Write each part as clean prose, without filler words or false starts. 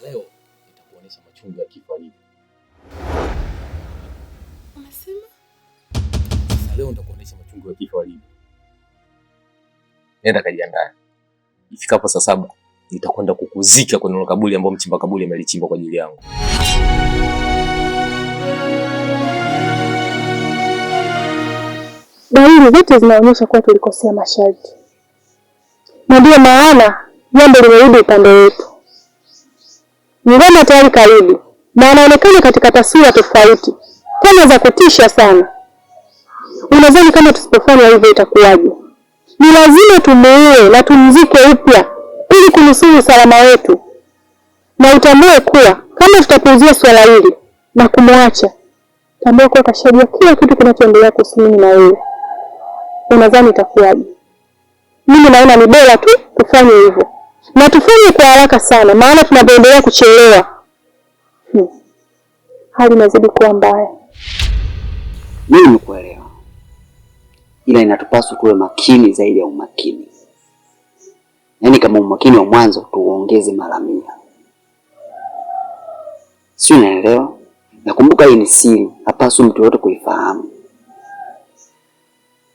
leo nitakuonesha machungu ya kifo hivi. Unasema? Sasa leo nitakuonesha machungu ya kifo hivi. Nenda kajiandae. Ifikapo saa 7 nitakwenda kukuzika kwenye kaburi ambao mchimba kaburi amelichimba kwa ajili yangu. Dalili zote zinaonyesha kuwa tulikosea masharti. Na ndio maana jambo limerudi upande wetu. Ngoma tayari karibu na anaonekana katika taswira tofauti, kama za kutisha sana. Unadhani kama tusipofanya hivyo itakuwaje? Ni lazima tumuue na tumzike upya ili kunusuru usalama wetu. Na utambue kuwa kama tutapuuzia swala hili na kumwacha, tambua kuwa kashajua kila kitu kinachoendelea kuhusu mimi na wewe. Unadhani itakuwaje? Mimi naona ni bora tu tufanye hivyo. Na tufanye kwa haraka sana, maana tunapoendelea kuchelewa hali inazidi kuwa mbaya. Mimi nikuelewa. Ila inatupaswa tuwe makini zaidi ya umakini. Yaani kama umakini wa mwanzo tuongeze mara 100. Si unaelewa? Nakumbuka hii ni siri, hapaswi mtu yote kuifahamu.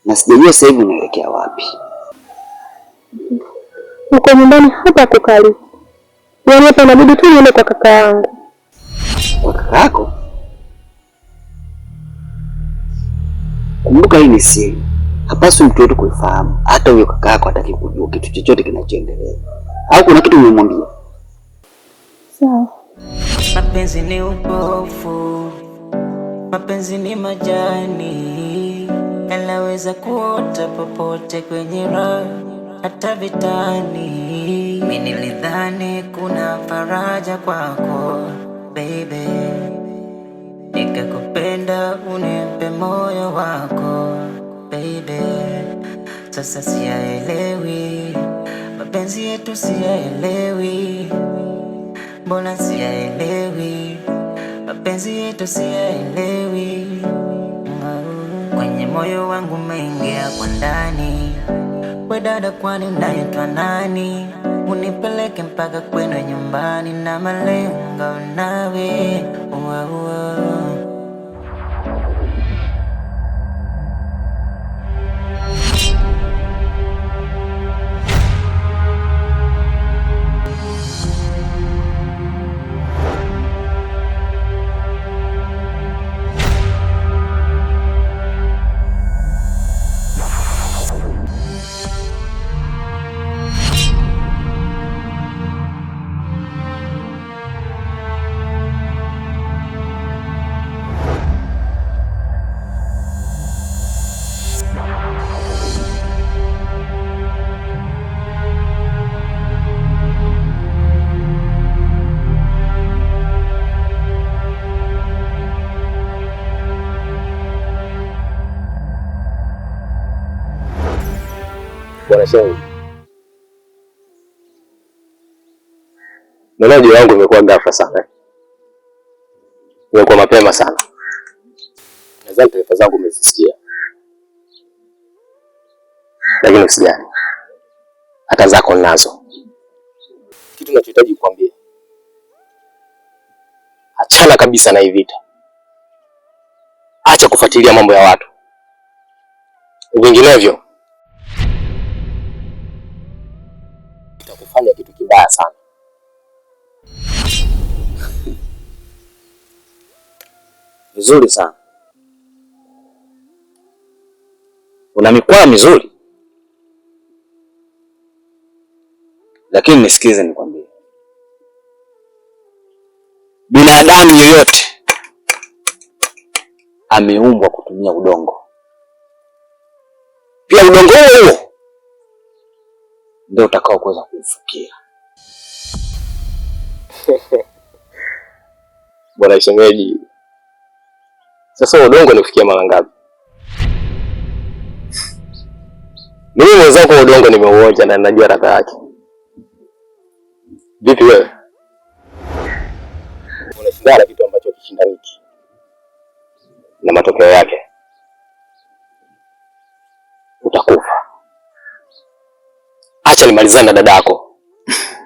Na sijajua sasa hivi unaelekea wapi. Uko nyumbani hapa kukali. Yaani hapa inabidi tu niende kwa kaka yangu. Kwa kaka yako? Kumbuka hii ni siri. Hapaswi mtu yote kuifahamu. Hata huyo kaka yako hataki kujua kitu chochote kinachoendelea. Au kuna kitu umemwambia? Sawa. Mapenzi ni upofu. Mapenzi ni majani. Yanaweza kuota popote kwenye raha, hata vitani. Mimi nilidhani kuna faraja kwako, baby. Nikakupenda unipe moyo wako, baby. Sasa siyaelewi, mapenzi yetu siyaelewi. Mbona siyaelewi, mapenzi yetu siyaelewi. Kwenye moyo wangu umeingia kwa ndani. We dada, kwani unaitwa nani? Unipeleke mpaka kwenu nyumbani na malengo nawe. Bwana Shehu, mwenyeji wangu imekuwa ghafla sana. Imekuwa mapema sana. Nadhani taarifa zangu umezisikia. Lakini usijali. Hata zako nazo. Kitu ninachohitaji kukwambia, achana kabisa na hii vita. Acha kufuatilia mambo ya watu. Vinginevyo itakufanya kitu kibaya sana. Vizuri sana. Una mikwaa mizuri. Lakini nisikize nikwambie. Binadamu yoyote ameumbwa kutumia udongo. Pia udongo huo ndio utakao kuweza kuufukia. Bwana shemeji, sasa udongo nifikia mara ngapi? Mimi mwenzako udongo nimeuonja na ninajua ladha yake. Vipi wewe? Unashindana kitu ambacho kishindaniki, na matokeo yake utakufa. Acha nimalizane na dada yako.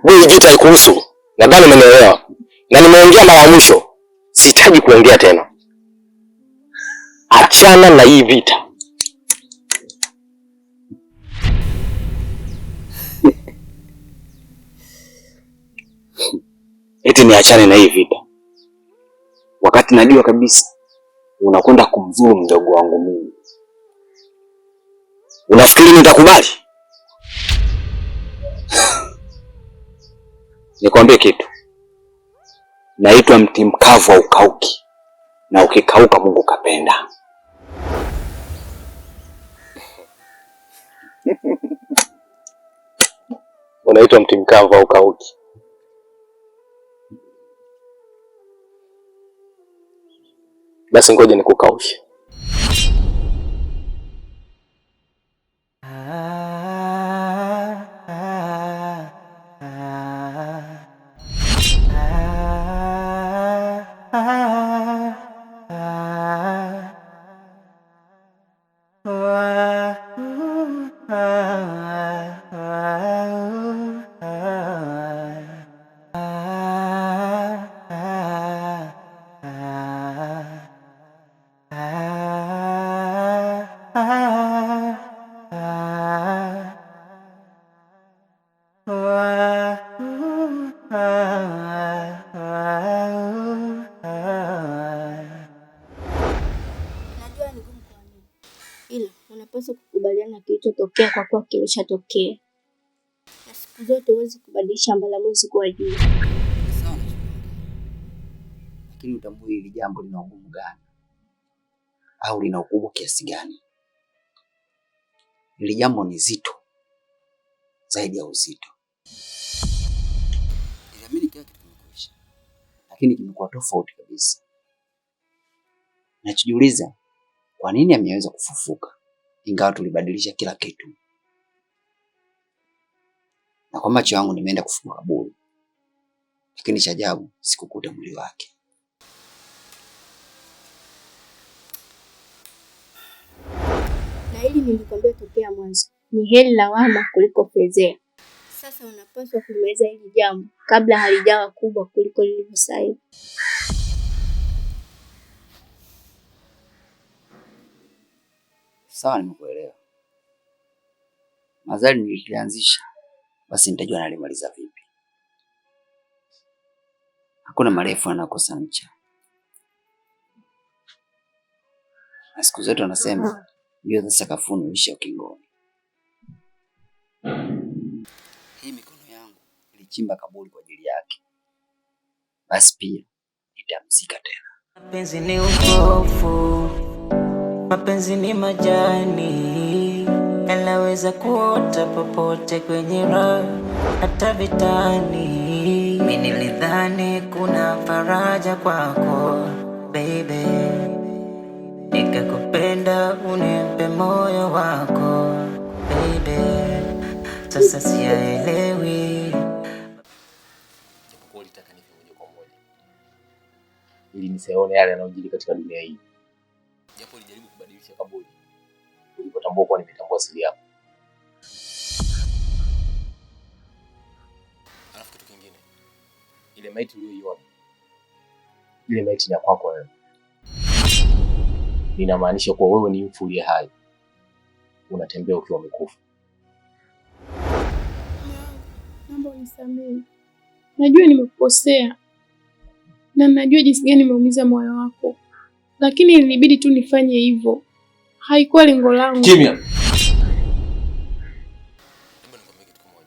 Wewe vita ikuhusu. Nadhani umenielewa. Na nimeongea mara ya mwisho, sihitaji kuongea tena. Achana na hii vita. Eti niachane na hii vita, wakati najua kabisa unakwenda kumdhuru mdogo wangu mimi. Unafikiri nitakubali? Nikwambie kitu, naitwa mti mkavu wa ukauki, na ukikauka Mungu kapenda. Unaitwa mti mkavu wa ukauki. Basi ngoja nikukaushe. Ila unapaswa kukubaliana na kilichotokea kwa kuwa kimeshatokea, na siku zote huwezi kubadilisha mbalamuzi kuwa juu. Sawa, lakini utambue hili jambo lina ugumu gani au lina ukubwa kiasi gani. Hili jambo ni zito zaidi ya uzito. Niliamini kila kitu kimekwisha, lakini kimekuwa tofauti kabisa. Najiuliza kwa nini ameweza kufufuka ingawa tulibadilisha kila kitu. Na kwa macho yangu nimeenda kufungua kaburi, lakini cha ajabu sikukuta mwili wake. Na hili nilikwambia tokea mwanzo, ni heri lawama kuliko fezea. Sasa unapaswa kumaliza hili jambo kabla halijawa kubwa kuliko lilivyo sasa hivi. Sawa, nimekuelewa. Mazali nilianzisha, basi nitajua nalimaliza vipi. Hakuna marefu anakosa ncha. Na siku zote wanasema mbio za sakafuni huishia ukingoni. Hii mikono yangu ilichimba kaburi kwa ajili yake, basi pia itamzika tena. Mapenzi ni upofu, mapenzi ni majani, yanaweza kuota popote kwenye raha, hata vitani. Mimi nilidhani kuna faraja kwako baby, nikakupenda unipe moyo wako baby, sasa siyaelewi. Japokuwa ulitaka nife moja kwa moja ili nisione yale yanayojiri katika dunia hii. Japo ulijaribu kubadilisha kaburi, ulipotambua kuwa nimetambua siri yako. Alafu kitu kingine, ile maiti uliyoiona, ile maiti ni ya kwako wewe. Ninamaanisha kuwa wewe ni mfu uliye hai, unatembea ukiwa umekufa. Naomba unisamehe. Najua nimekukosea na najua jinsi gani nimeumiza moyo wako, lakini ilibidi tu nifanye hivyo. Haikuwa lengo langu. Kimya. Hebu nikwambie kitu kimoja.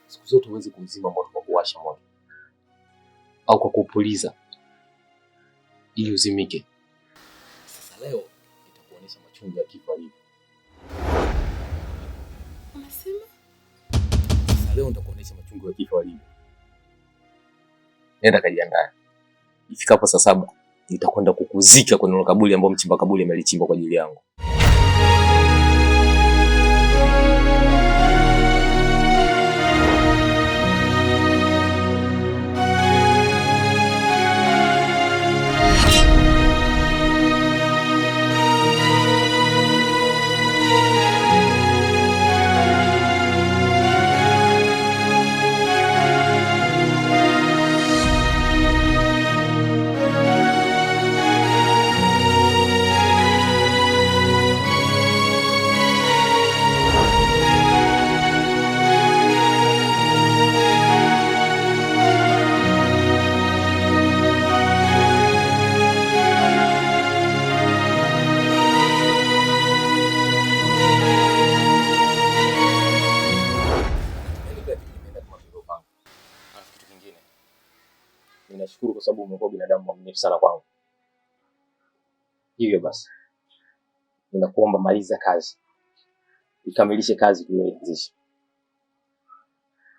Siku zote huwezi kuzima moto kwa kuwasha moto au kwa kupuliza ili uzimike. Sasa leo nitakuonyesha machungu ya kifo hivi. Unasema? Sasa leo nitakuonyesha machungu ya kifo hivi. Nenda kajiandae. Ifikapo saa 7 nitakwenda kukuzika kwenye kaburi ambao mchimba kaburi amelichimba kwa ajili yangu. Ninashukuru kwa sababu umekuwa binadamu mwaminifu sana kwangu. Hivyo basi, ninakuomba maliza kazi. Ikamilishe kazi tuliyoanzisha.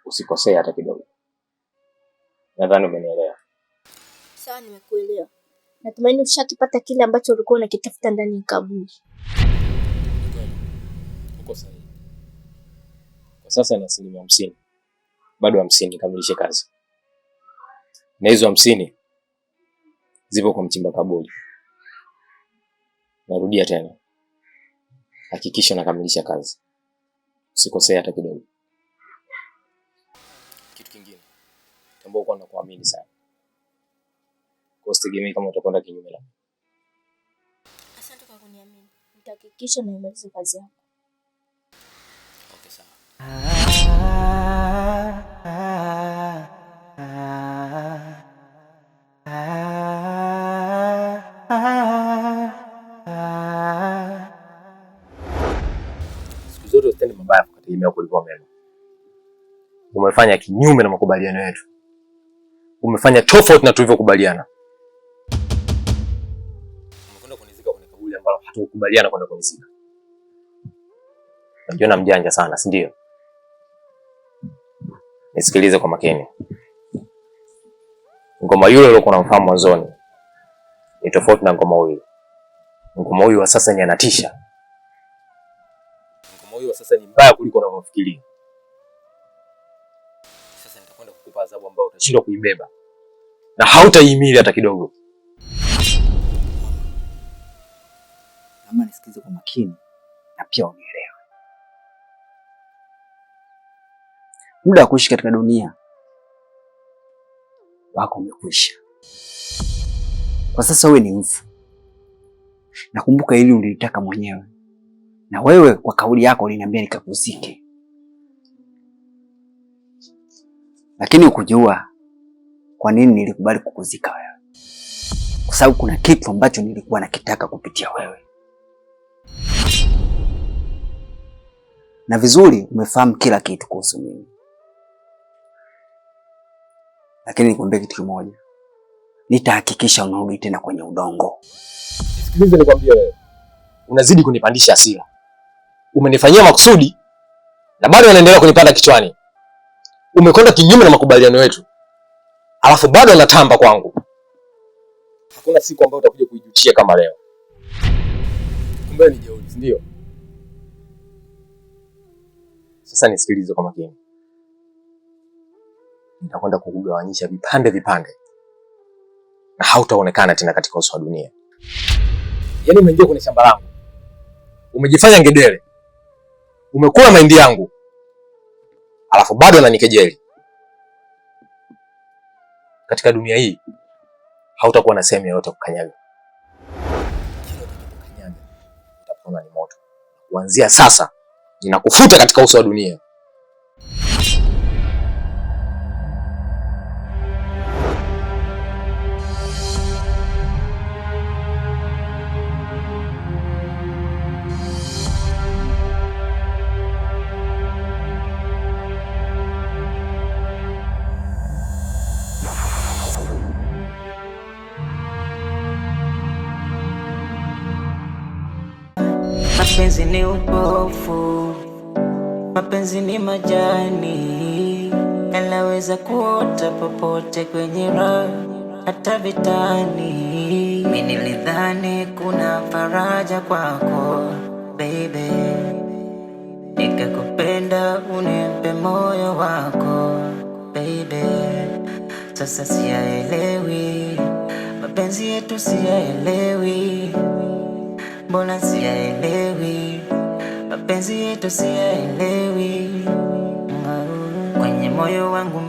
Usikosee hata kidogo. Nadhani umenielewa. Sawa, nimekuelewa. Natumaini ushakipata kile ambacho ulikuwa unakitafuta ndani ya kaburi. Uko sahihi. Kwa sasa na 50. Bado 50 nikamilishe kazi. Na hizo 50 zipo kwa mchimba kaburi. Narudia tena. Hakikisha nakamilisha kazi. Usikosee hata kidogo. Kitu kingine, tambua kwamba nakuamini sana. Kwa sitegemei kama utakwenda kinyume na. Asante kwa kuniamini. Nitahakikisha naimaliza kazi yako. Okay, sawa. Siku zote usitende mabaya kutegemea kulikuwa mema. Umefanya kinyume na makubaliano yetu. Umefanya tofauti na tulivyokubaliana. Umekwenda kunizika kwenye kaburi ambalo hatukubaliana kwenda kunizika. Unajiona mjanja sana, si ndio? Nisikilize kwa makini. Ngoma yule uliokuwa unamfahamu mwanzoni ni tofauti na ngoma huyu. Ngoma huyu wa sasa ni anatisha. Ngoma huyu wa sasa ni mbaya kuliko unavyofikiria. Sasa nitakwenda kukupa adhabu ambayo utashindwa kuibeba na hautaihimili hata kidogo. Naomba nisikize kwa makini na pia unielewe. Muda wa kuishi katika dunia wako umekwisha. Kwa sasa wewe ni mfu. Nakumbuka hili ulilitaka mwenyewe. Na wewe kwa kauli yako uliniambia nikakuzike. Lakini ukujua kwa nini nilikubali kukuzika wewe. Kwa sababu kuna kitu ambacho nilikuwa nakitaka kupitia wewe. Na vizuri umefahamu kila kitu kuhusu mimi. Lakini nikwambie kitu kimoja. Nitahakikisha unarudi tena kwenye udongo. Sikiliza nikwambie wewe. Unazidi kunipandisha hasira. Umenifanyia makusudi na bado unaendelea kunipanda kichwani. Umekwenda kinyume na makubaliano yetu. Alafu bado unatamba kwangu. Hakuna siku ambayo utakuja kuijutia kama leo. Kumbe ni jeuri, ndio? Sasa nisikilize kwa makini. Nitakwenda kukugawanyisha vipande vipande. Na hautaonekana tena katika uso wa dunia. Yaani umeingia kwenye shamba langu. Umejifanya ngedere. Umekula mahindi yangu. Alafu bado unanikejeli. Katika dunia hii hautakuwa na sehemu yoyote kukanyaga. Kila utakapokanyaga utapona ni moto. Kuanzia sasa ninakufuta katika uso wa dunia. Mapenzi ni upofu, mapenzi ni majani, yanaweza kuota popote kwenye raha, hata vitani. Mimi nilidhani kuna faraja kwako baby, nikakupenda unipe moyo wako baby. Sasa siyaelewi, mapenzi yetu siyaelewi. Mbona siyaelewi, mapenzi yetu siyaelewi. Kwenye moyo wangu